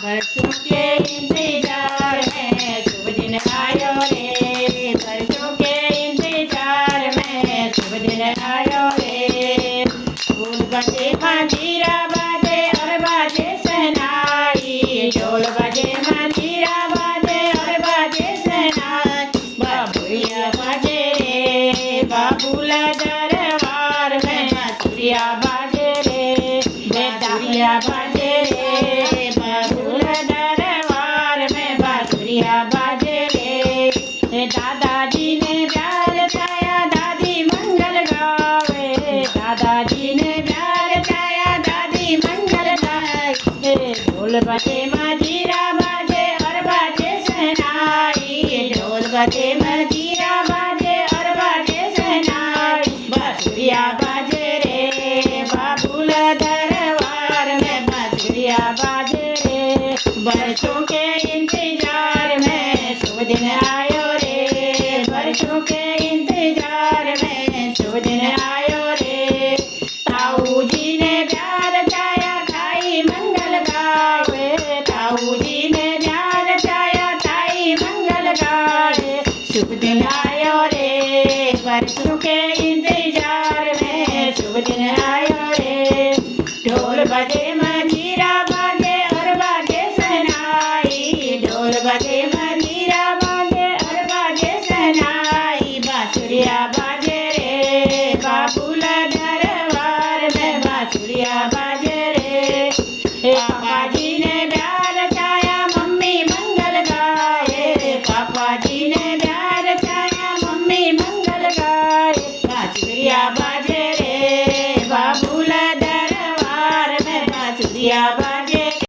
बरसों के इंतजार में शुभ दिन आयो रे। बरसों के इंतजार में शुभ दिन आयो रे। फूल बजे मंजीरा बाजे और बाजे शहनाई। ढोल बजे मंजीरा बाजे और बाजे शहनाई। बाबुलिया बाजे रे बाबूला दरबार में। बांसुरिया बाजे रे बांसुरिया बाजे रे बाबूला दरबार में। बांसुरिया बाजे रे दादाजी ने प्यार छाया दादी मंगल गावे। दादाजी ने प्यार छाया दादी मंगल गावे। ढोल बजे मंजीरा बाजे और बाजे शहनाई। ढोल बजे मंजीरा बाजे और बाजे शहनाई। बांसुरिया बाजे रे बाबूला दरबार में। बांसुरिया बाजे रे बरसों के इंतजार में शुभ दिन आयो रे। बरसों के इंतजार में शुभ दिन आयो रे। ताऊ जी ने प्यार छाया ताई मंगल गावे। ताऊ जी ने प्यार छाया ताई मंगल गावे। शुभ दिन आयो रे बरसों के इंतजार में शुभ दिन आयो रे। ढोल बजे मंजीरा बाजे और बाजे शहनाई। ढोल बजे मंजीरा बाजे और बाजे शहनाई। बांसुरिया बाजे रे बाबूला दरबार में। बांसुरिया बाजे रे पापा जी ने प्यार